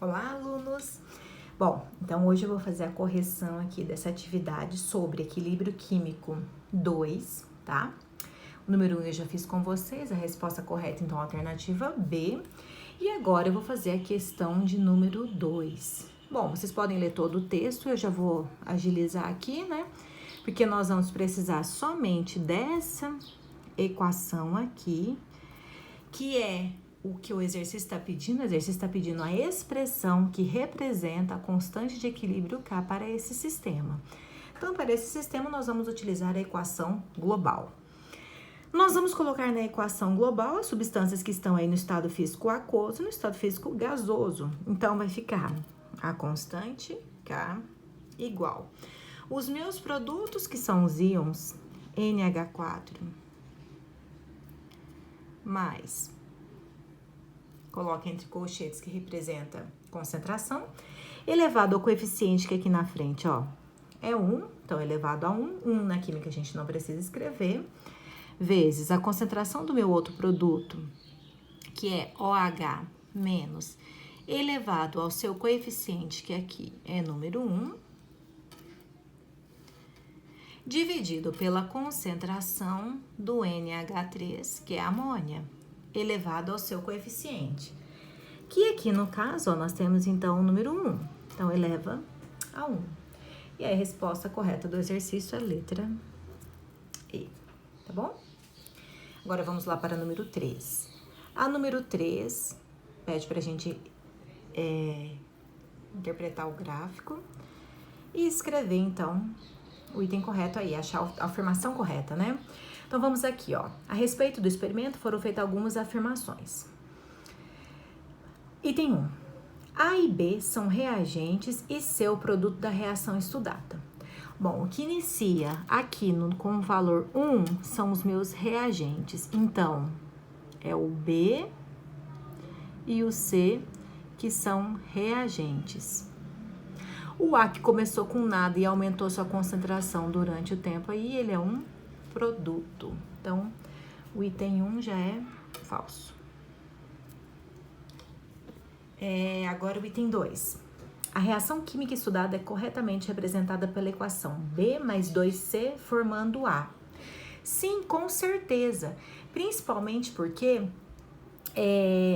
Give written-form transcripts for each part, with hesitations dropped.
Olá, alunos! Bom, então hoje eu vou fazer a correção aqui dessa atividade sobre equilíbrio químico 2, tá? O número 1 eu já fiz com vocês, a resposta correta, então, a alternativa B. E agora eu vou fazer a questão de número 2. Bom, vocês podem ler todo o texto, eu já vou agilizar aqui, né? Porque nós vamos precisar somente dessa equação aqui, que é o que o exercício está pedindo. O exercício está pedindo a expressão que representa a constante de equilíbrio K para esse sistema. Então, para esse sistema, nós vamos utilizar a equação global. Nós vamos colocar na equação global as substâncias que estão aí no estado físico aquoso e no estado físico gasoso. Então, vai ficar a constante K igual. Os meus produtos, que são os íons NH4, mais, coloca entre colchetes que representa concentração, elevado ao coeficiente que aqui na frente, ó, é 1, então elevado a 1, 1 na química a gente não precisa escrever, vezes a concentração do meu outro produto, que é OH menos, elevado ao seu coeficiente, que aqui é número 1, dividido pela concentração do NH3, que é a amônia, elevado ao seu coeficiente. Que aqui no caso, ó, nós temos então o número 1. Então, eleva a 1. E aí, a resposta correta do exercício é a letra E. Tá bom? Agora, vamos lá para o número 3. A número 3 pede para a gente interpretar o gráfico e escrever, então, o item correto aí, achar a afirmação correta, né? Então, vamos aqui, ó. A respeito do experimento, foram feitas algumas afirmações. Item 1. A e B são reagentes e C é o produto da reação estudada. Bom, o que inicia aqui com o valor 1 são os meus reagentes. Então, é o B e o C que são reagentes. O A, que começou com nada e aumentou sua concentração durante o tempo, aí ele é um produto. Então, o item 1 já é falso. Agora, o item 2. A reação química estudada é corretamente representada pela equação B mais 2C formando A. Sim, com certeza. Principalmente porque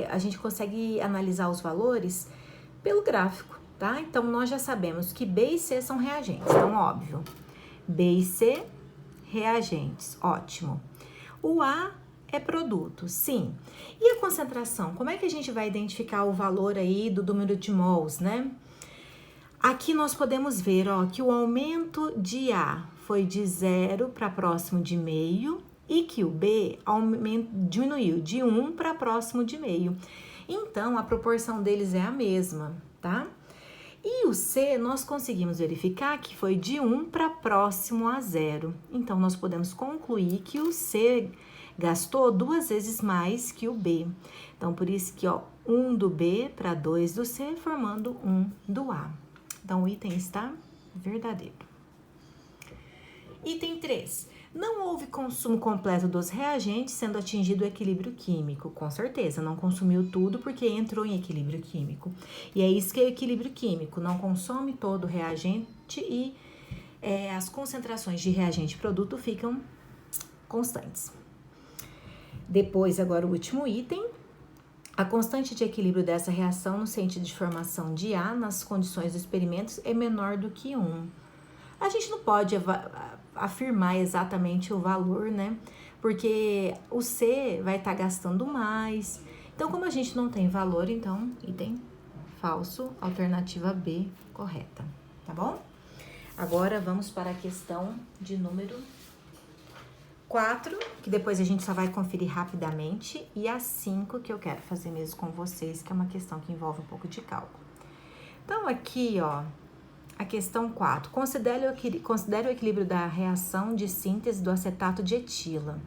a gente consegue analisar os valores pelo gráfico. Tá? Então, nós já sabemos que B e C são reagentes, então, óbvio. B e C, reagentes, ótimo. O A é produto, sim. E a concentração? Como é que a gente vai identificar o valor aí do número de mols, né? Aqui nós podemos ver, ó, que o aumento de A foi de 0 para próximo de meio e que o B diminuiu de 1 para próximo de meio. Então, a proporção deles é a mesma, tá? E o C, nós conseguimos verificar que foi de 1 para próximo a 0. Então, nós podemos concluir que o C gastou 2 vezes mais que o B. Então, por isso que, ó, 1 do B para 2 do C, formando 1 do A. Então, o item está verdadeiro. Item 3. Não houve consumo completo dos reagentes, sendo atingido o equilíbrio químico. Com certeza, não consumiu tudo porque entrou em equilíbrio químico. E é isso que é o equilíbrio químico. Não consome todo o reagente e as concentrações de reagente e produto ficam constantes. Depois, agora o último item. A constante de equilíbrio dessa reação no sentido de formação de A nas condições do experimento é menor do que 1. A gente não pode afirmar exatamente o valor, né? Porque o C vai estar gastando mais. Então, como a gente não tem valor, então, item falso, alternativa B correta, tá bom? Agora, vamos para a questão de número 4, que depois a gente só vai conferir rapidamente, e a 5, que eu quero fazer mesmo com vocês, que é uma questão que envolve um pouco de cálculo. Então, aqui, ó, a questão 4. Considere o equilíbrio da reação de síntese do acetato de etila.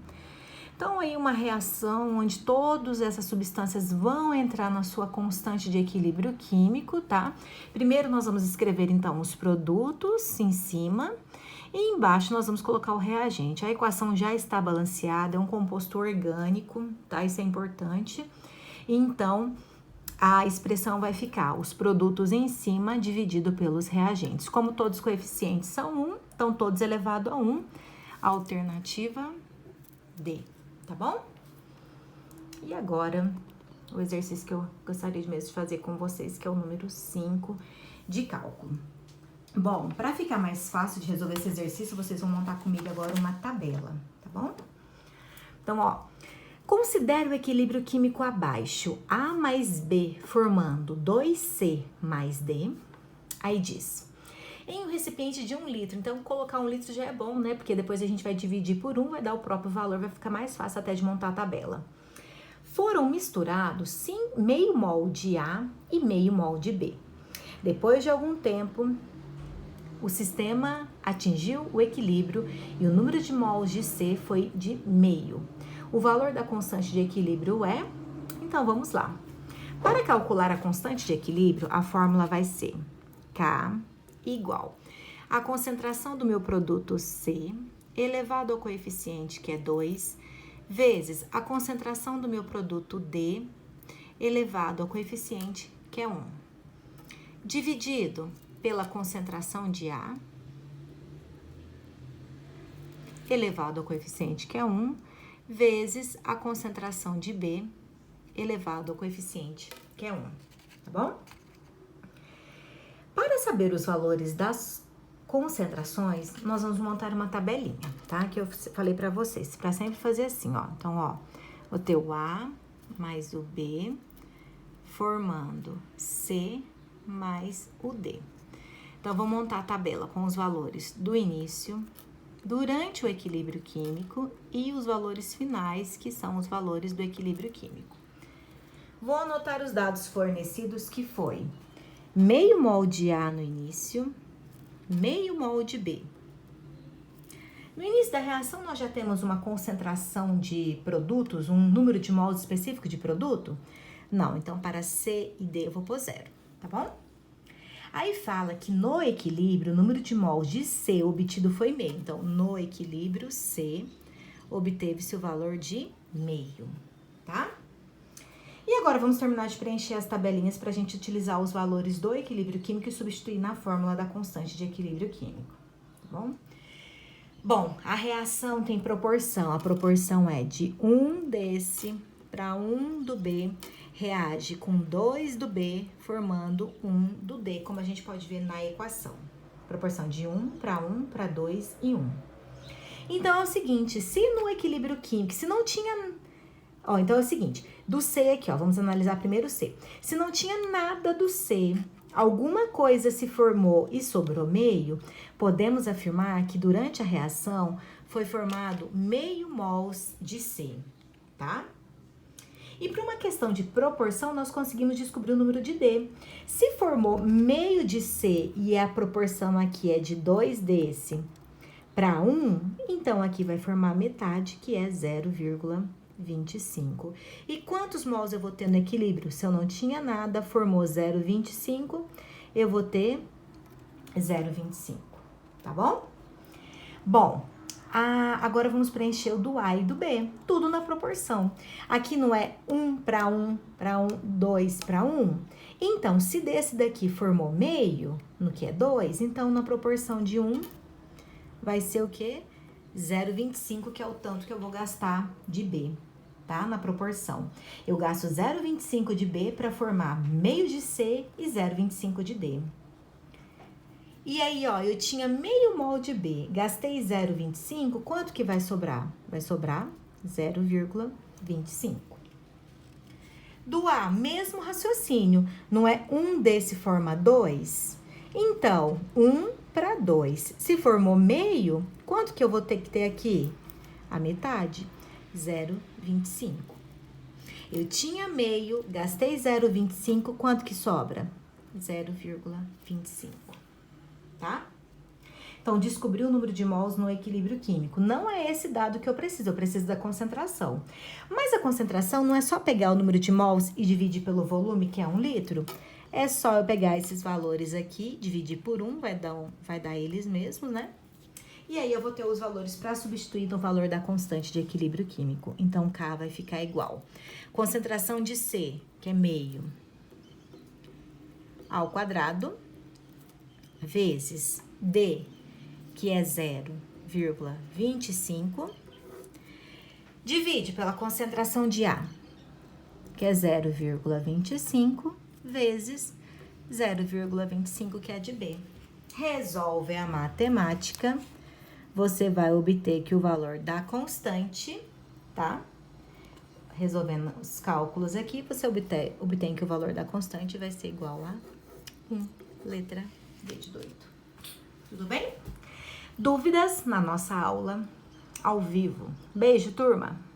Então, aí uma reação onde todas essas substâncias vão entrar na sua constante de equilíbrio químico, tá? Primeiro, nós vamos escrever, então, os produtos em cima e embaixo nós vamos colocar o reagente. A equação já está balanceada, é um composto orgânico, tá? Isso é importante. Então, a expressão vai ficar os produtos em cima dividido pelos reagentes. Como todos os coeficientes são 1, então todos elevado a 1, alternativa D, tá bom? E agora, o exercício que eu gostaria mesmo de fazer com vocês, que é o número 5 de cálculo. Bom, para ficar mais fácil de resolver esse exercício, vocês vão montar comigo agora uma tabela, tá bom? Então, ó, considere o equilíbrio químico abaixo, A mais B formando 2C mais D. Aí diz, em um recipiente de 1 litro, então colocar 1 litro já é bom, né? Porque depois a gente vai dividir por 1, vai dar o próprio valor, vai ficar mais fácil até de montar a tabela. Foram misturados, sim, meio mol de A e meio mol de B. Depois de algum tempo, o sistema atingiu o equilíbrio e o número de mols de C foi de meio. O valor da constante de equilíbrio é... Então, vamos lá. Para calcular a constante de equilíbrio, a fórmula vai ser K igual a concentração do meu produto C elevado ao coeficiente, que é 2, vezes a concentração do meu produto D elevado ao coeficiente, que é 1, dividido pela concentração de A elevado ao coeficiente, que é 1, vezes a concentração de B elevado ao coeficiente, que é 1, tá bom? Para saber os valores das concentrações, nós vamos montar uma tabelinha, tá? Que eu falei para vocês, para sempre fazer assim, ó. Então, ó, vou ter o A mais o B formando C mais o D. Então, vou montar a tabela com os valores do início, durante o equilíbrio químico e os valores finais, que são os valores do equilíbrio químico. Vou anotar os dados fornecidos, que foi meio mol de A no início, meio mol de B. No início da reação, nós já temos uma concentração de produtos, um número de mols específico de produto? Não, então para C e D eu vou pôr 0, tá bom? Aí fala que no equilíbrio, o número de mols de C obtido foi meio. Então, no equilíbrio, C obteve-se o valor de meio, tá? E agora, vamos terminar de preencher as tabelinhas para a gente utilizar os valores do equilíbrio químico e substituir na fórmula da constante de equilíbrio químico, tá bom? Bom, a reação tem proporção. A proporção é de 1 desse para 1 do B, reage com 2 do B, formando 1 do D, como a gente pode ver na equação. Proporção de 1 para 2 e 1. Então, é o seguinte, se no equilíbrio químico, se não tinha... Ó, então é o seguinte, do C aqui, ó, vamos analisar primeiro o C. Se não tinha nada do C, alguma coisa se formou e sobrou meio, podemos afirmar que durante a reação foi formado meio mols de C, tá? E para uma questão de proporção, nós conseguimos descobrir o número de D. Se formou meio de C e a proporção aqui é de 2 desse para 1, então aqui vai formar metade, que é 0,25. E quantos mols eu vou ter no equilíbrio? Se eu não tinha nada, formou 0,25, eu vou ter 0,25, tá bom? Bom, agora vamos preencher o do A e do B, tudo na proporção. Aqui não é 1 para 1 para 1, 2 para 1? Então, se desse daqui formou meio, no que é 2, então na proporção de 1 vai ser o quê? 0,25, que é o tanto que eu vou gastar de B, tá? Na proporção. Eu gasto 0,25 de B para formar meio de C e 0,25 de D. E aí, ó, eu tinha meio mol de B, gastei 0,25, quanto que vai sobrar? Vai sobrar 0,25. Do A, mesmo raciocínio, não é 1 desse forma 2? Então, 1 para 2. Se formou meio, quanto que eu vou ter que ter aqui? A metade, 0,25. Eu tinha meio, gastei 0,25, quanto que sobra? 0,25. Tá? Então, descobri o número de mols no equilíbrio químico. Não é esse dado que eu preciso da concentração. Mas a concentração não é só pegar o número de mols e dividir pelo volume, que é 1 litro. É só eu pegar esses valores aqui, dividir por 1, vai dar eles mesmos, né? E aí, eu vou ter os valores para substituir no valor da constante de equilíbrio químico. Então, K vai ficar igual. Concentração de C, que é meio, ao quadrado, vezes D, que é 0,25, divide pela concentração de A, que é 0,25, vezes 0,25, que é de B. Resolve a matemática, você vai obter que o valor da constante, tá? Resolvendo os cálculos aqui, você obtém que o valor da constante vai ser igual a 1, letra D de doido. Tudo bem? Dúvidas na nossa aula ao vivo. Beijo, turma!